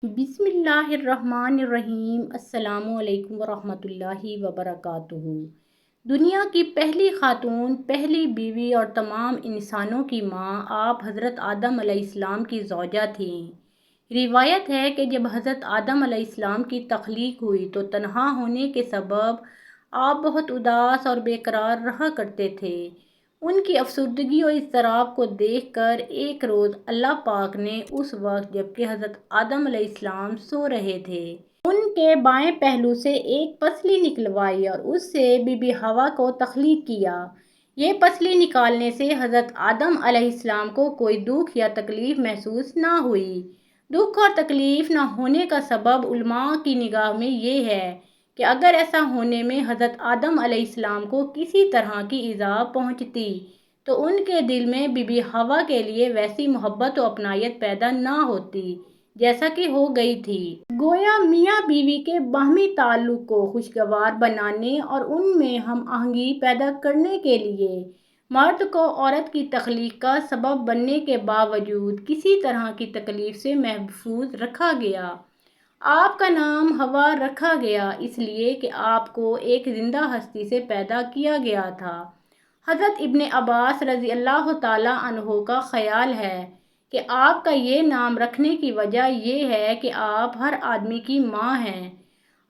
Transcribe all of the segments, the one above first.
بسم اللہ الرحمن الرحیم۔ السلام علیکم ورحمۃ اللہ وبرکاتہ۔ دنیا کی پہلی خاتون، پہلی بیوی اور تمام انسانوں کی ماں آپ حضرت آدم علیہ السلام کی زوجہ تھیں۔ روایت ہے کہ جب حضرت آدم علیہ السلام کی تخلیق ہوئی تو تنہا ہونے کے سبب آپ بہت اداس اور بے قرار رہا کرتے تھے۔ ان کی افسردگی اور اضطراب کو دیکھ کر ایک روز اللہ پاک نے اس وقت جب کہ حضرت آدم علیہ السلام سو رہے تھے، ان کے بائیں پہلو سے ایک پسلی نکلوائی اور اس سے بی بی حوا کو تخلیق کیا۔ یہ پسلی نکالنے سے حضرت آدم علیہ السلام کو کوئی دکھ یا تکلیف محسوس نہ ہوئی۔ دکھ اور تکلیف نہ ہونے کا سبب علماء کی نگاہ میں یہ ہے کہ اگر ایسا ہونے میں حضرت آدم علیہ السلام کو کسی طرح کی ایذا پہنچتی تو ان کے دل میں بی بی حوا کے لیے ویسی محبت و اپنائیت پیدا نہ ہوتی جیسا کہ ہو گئی تھی۔ گویا میاں بیوی کے باہمی تعلق کو خوشگوار بنانے اور ان میں ہم آہنگی پیدا کرنے کے لیے مرد کو عورت کی تخلیق کا سبب بننے کے باوجود کسی طرح کی تکلیف سے محفوظ رکھا گیا۔ آپ کا نام حوا رکھا گیا اس لیے کہ آپ کو ایک زندہ ہستی سے پیدا کیا گیا تھا۔ حضرت ابن عباس رضی اللہ تعالیٰ عنہ کا خیال ہے کہ آپ کا یہ نام رکھنے کی وجہ یہ ہے کہ آپ ہر آدمی کی ماں ہیں۔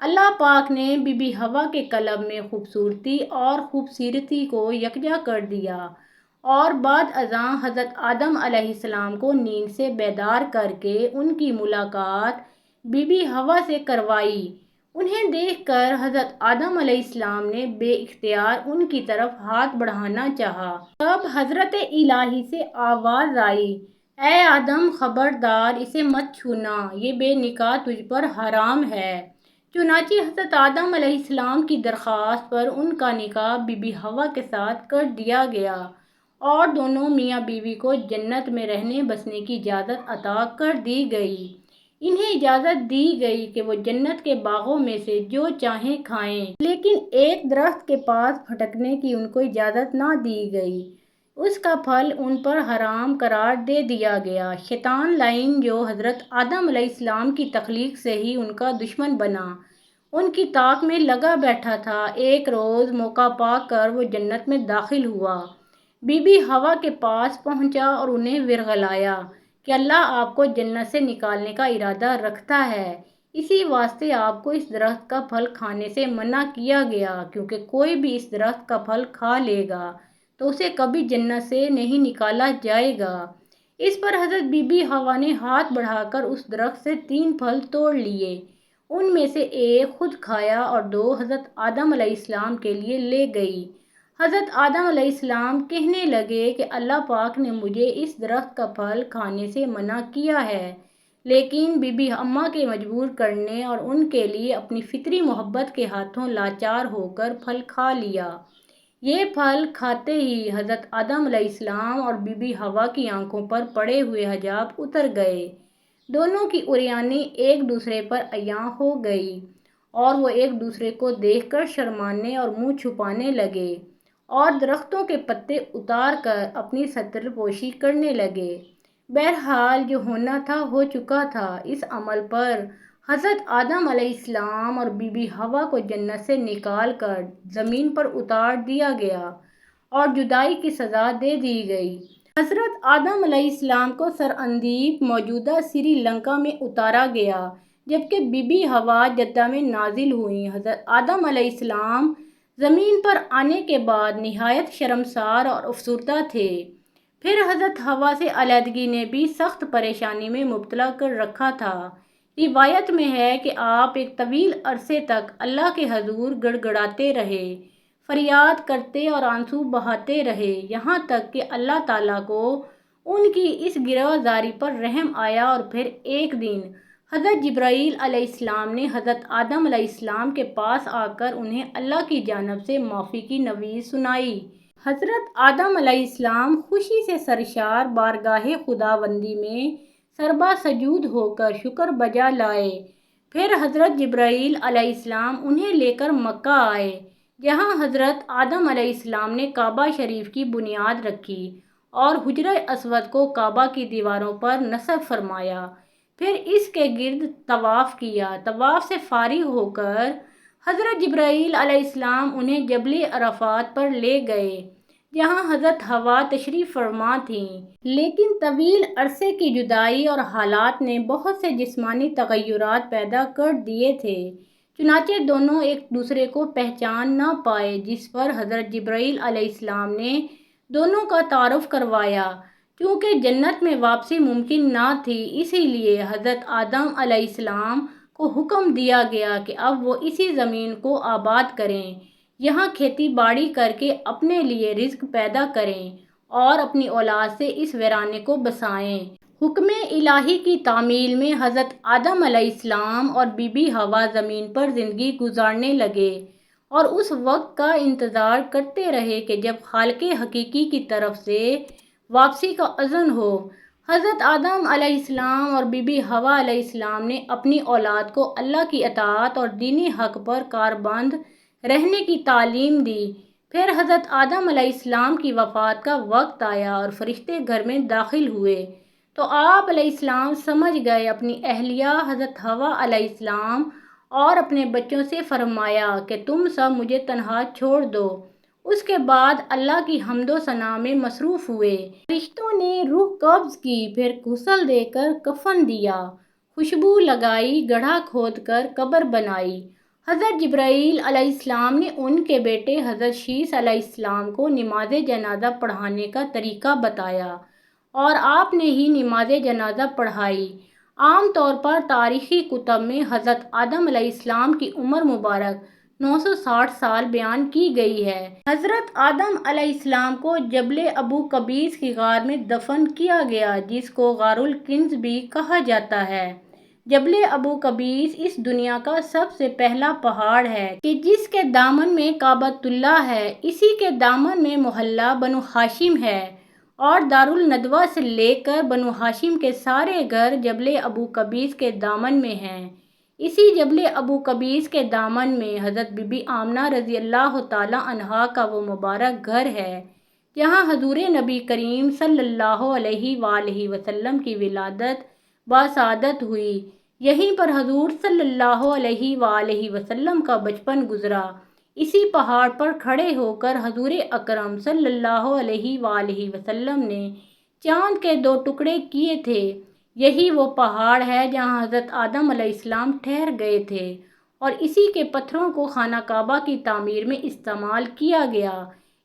اللہ پاک نے بی بی حوا کے قلب میں خوبصورتی اور خوبصیرتی کو یکجا کر دیا اور بعد ازاں حضرت آدم علیہ السلام کو نیند سے بیدار کر کے ان کی ملاقات بی بی حوا سے کروائی۔ انہیں دیکھ کر حضرت آدم علیہ السلام نے بے اختیار ان کی طرف ہاتھ بڑھانا چاہا۔ تب حضرت الہی سے آواز آئی، اے آدم خبردار، اسے مت چھونا، یہ بے نکاح تجھ پر حرام ہے۔ چنانچہ حضرت آدم علیہ السلام کی درخواست پر ان کا نکاح بی بی حوا کے ساتھ کر دیا گیا اور دونوں میاں بیوی کو جنت میں رہنے بسنے کی اجازت عطا کر دی گئی۔ انہیں اجازت دی گئی کہ وہ جنت کے باغوں میں سے جو چاہیں کھائیں، لیکن ایک درخت کے پاس پھٹکنے کی ان کو اجازت نہ دی گئی، اس کا پھل ان پر حرام قرار دے دیا گیا۔ شیطان لعین جو حضرت آدم علیہ السلام کی تخلیق سے ہی ان کا دشمن بنا، ان کی طاق میں لگا بیٹھا تھا، ایک روز موقع پا کر وہ جنت میں داخل ہوا، بی بی حوا کے پاس پہنچا اور انہیں ورغلایا کہ اللہ آپ کو جنت سے نکالنے کا ارادہ رکھتا ہے، اسی واسطے آپ کو اس درخت کا پھل کھانے سے منع کیا گیا، کیونکہ کوئی بھی اس درخت کا پھل کھا لے گا تو اسے کبھی جنت سے نہیں نکالا جائے گا۔ اس پر حضرت بی بی حوا نے ہاتھ بڑھا کر اس درخت سے 3 پھل توڑ لیے، ان میں سے ایک خود کھایا اور 2 حضرت آدم علیہ السلام کے لیے لے گئی۔ حضرت آدم علیہ السلام کہنے لگے کہ اللہ پاک نے مجھے اس درخت کا پھل کھانے سے منع کیا ہے، لیکن بی بی اماں کے مجبور کرنے اور ان کے لیے اپنی فطری محبت کے ہاتھوں لاچار ہو کر پھل کھا لیا۔ یہ پھل کھاتے ہی حضرت آدم علیہ السلام اور بی بی حوا کی آنکھوں پر پڑے ہوئے حجاب اتر گئے، دونوں کی عریانی ایک دوسرے پر عیاں ہو گئی اور وہ ایک دوسرے کو دیکھ کر شرمانے اور منہ چھپانے لگے اور درختوں کے پتے اتار کر اپنی ستر پوشی کرنے لگے۔ بہرحال جو ہونا تھا ہو چکا تھا۔ اس عمل پر حضرت آدم علیہ السلام اور بی بی حوا کو جنت سے نکال کر زمین پر اتار دیا گیا اور جدائی کی سزا دے دی گئی۔ حضرت آدم علیہ السلام کو سراندیپ موجودہ سری لنکا میں اتارا گیا، جبکہ بی بی حوا جدہ میں نازل ہوئیں۔ حضرت آدم علیہ السلام زمین پر آنے کے بعد نہایت شرمسار اور افسردہ تھے۔ پھر حضرت حوا سے علیحدگی نے بھی سخت پریشانی میں مبتلا کر رکھا تھا۔ روایت میں ہے کہ آپ ایک طویل عرصے تک اللہ کے حضور گڑ گڑاتے رہے، فریاد کرتے اور آنسو بہاتے رہے، یہاں تک کہ اللہ تعالیٰ کو ان کی اس گرہ زاری پر رحم آیا اور پھر ایک دن حضرت جبرائیل علیہ السلام نے حضرت آدم علیہ السلام کے پاس آ کر انہیں اللہ کی جانب سے معافی کی نوید سنائی۔ حضرت آدم علیہ السلام خوشی سے سرشار بارگاہ خداوندی میں سربا سجود ہو کر شکر بجا لائے۔ پھر حضرت جبرائیل علیہ السلام انہیں لے کر مکہ آئے، جہاں حضرت آدم علیہ السلام نے کعبہ شریف کی بنیاد رکھی اور حجرہ اسود کو کعبہ کی دیواروں پر نصب فرمایا۔ پھر اس کے گرد طواف کیا۔ طواف سے فارغ ہو کر حضرت جبرائیل علیہ السلام انہیں جبل عرفات پر لے گئے، جہاں حضرت حوا تشریف فرما تھیں، لیکن طویل عرصے کی جدائی اور حالات نے بہت سے جسمانی تغیرات پیدا کر دیے تھے، چنانچہ دونوں ایک دوسرے کو پہچان نہ پائے، جس پر حضرت جبرائیل علیہ السلام نے دونوں کا تعارف کروایا۔ چونکہ جنت میں واپسی ممکن نہ تھی، اسی لیے حضرت آدم علیہ السلام کو حکم دیا گیا کہ اب وہ اسی زمین کو آباد کریں، یہاں کھیتی باڑی کر کے اپنے لیے رزق پیدا کریں اور اپنی اولاد سے اس ویرانے کو بسائیں۔ حکم الہی کی تعمیل میں حضرت آدم علیہ السلام اور بی بی حوا زمین پر زندگی گزارنے لگے اور اس وقت کا انتظار کرتے رہے کہ جب خالق حقیقی کی طرف سے واپسی کا اذن ہو۔ حضرت آدم علیہ السلام اور بی بی حوا علیہ السلام نے اپنی اولاد کو اللہ کی اطاعت اور دین حق پر کاربند رہنے کی تعلیم دی۔ پھر حضرت آدم علیہ السلام کی وفات کا وقت آیا اور فرشتے گھر میں داخل ہوئے تو آپ علیہ السلام سمجھ گئے اپنی اہلیہ حضرت حوا علیہ السلام اور اپنے بچوں سے فرمایا کہ تم سب مجھے تنہا چھوڑ دو۔ اس کے بعد اللہ کی حمد و ثنا میں مصروف ہوئے۔ فرشتوں نے روح قبض کی، پھر غسل دے کر کفن دیا، خوشبو لگائی، گڑھا کھود کر قبر بنائی۔ حضرت جبرائیل علیہ السلام نے ان کے بیٹے حضرت شیث علیہ السلام کو نماز جنازہ پڑھانے کا طریقہ بتایا اور آپ نے ہی نماز جنازہ پڑھائی۔ عام طور پر تاریخی کتب میں حضرت آدم علیہ السلام کی عمر مبارک 960 سال بیان کی گئی ہے۔ حضرت آدم علیہ السلام کو جبل ابو قبیس کی غار میں دفن کیا گیا، جس کو غار الکنز بھی کہا جاتا ہے۔ جبل ابو قبیس اس دنیا کا سب سے پہلا پہاڑ ہے کہ جس کے دامن میں کعبۃ اللہ ہے، اسی کے دامن میں محلہ بنو ہاشم ہے اور دارالندوہ سے لے کر بنو ہاشم کے سارے گھر جبل ابو قبیس کے دامن میں ہیں۔ اسی جبل ابو قبیس کے دامن میں حضرت بی بی آمنہ رضی اللہ تعالیٰ عنہا کا وہ مبارک گھر ہے جہاں حضور نبی کریم صلی اللہ علیہ وآلہ وسلم کی ولادت بسعادت ہوئی۔ یہیں پر حضور صلی اللہ علیہ وآلہ وسلم کا بچپن گزرا۔ اسی پہاڑ پر کھڑے ہو کر حضور اکرم صلی اللہ علیہ وآلہ وسلم نے چاند کے 2 ٹکڑے کیے تھے۔ یہی وہ پہاڑ ہے جہاں حضرت آدم علیہ السلام ٹھہر گئے تھے اور اسی کے پتھروں کو خانہ کعبہ کی تعمیر میں استعمال کیا گیا۔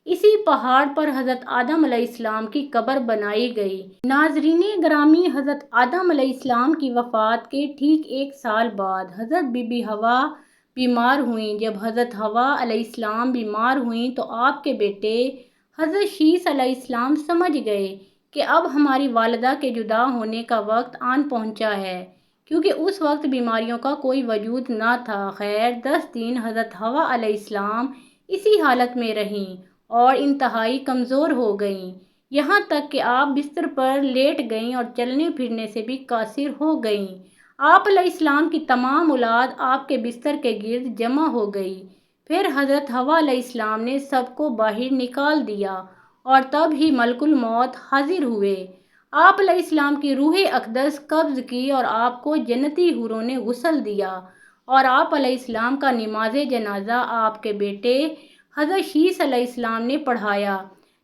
اسی پہاڑ پر حضرت آدم علیہ السلام کی قبر بنائی گئی۔ ناظرین گرامی، حضرت آدم علیہ السلام کی وفات کے ٹھیک 1 سال بعد حضرت بی بی حوا بیمار ہوئیں۔ جب حضرت حوا علیہ السلام بیمار ہوئیں تو آپ کے بیٹے حضرت شیث علیہ السلام سمجھ گئے کہ اب ہماری والدہ کے جدا ہونے کا وقت آن پہنچا ہے، کیونکہ اس وقت بیماریوں کا کوئی وجود نہ تھا۔ خیر 10 دن حضرت حوا علیہ السلام اسی حالت میں رہیں اور انتہائی کمزور ہو گئیں، یہاں تک کہ آپ بستر پر لیٹ گئیں اور چلنے پھرنے سے بھی قاصر ہو گئیں۔ آپ علیہ السلام کی تمام اولاد آپ کے بستر کے گرد جمع ہو گئی۔ پھر حضرت حوا علیہ السلام نے سب کو باہر نکال دیا اور تب ہی ملک الموت حاضر ہوئے۔ آپ علیہ السلام کی روح اقدس قبض کی اور آپ کو جنتی حوروں نے غسل دیا اور آپ علیہ السلام کا نماز جنازہ آپ کے بیٹے حضرت شیث علیہ السلام نے پڑھایا۔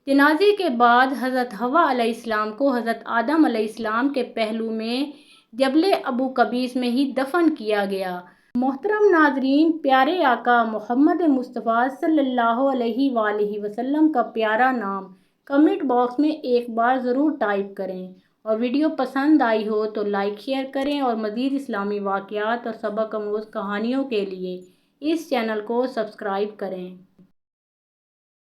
جنازے کے بعد حضرت حوا علیہ السلام کو حضرت آدم علیہ السلام کے پہلو میں جبل ابو قبیس میں ہی دفن کیا گیا۔ محترم ناظرین، پیارے آقا محمد مصطفیٰ صلی اللہ علیہ وآلہ وسلم کا پیارا نام کمنٹ باکس میں ایک بار ضرور ٹائپ کریں اور ویڈیو پسند آئی ہو تو لائک شیئر کریں اور مزید اسلامی واقعات اور سبق آموز کہانیوں کے لیے اس چینل کو سبسکرائب کریں۔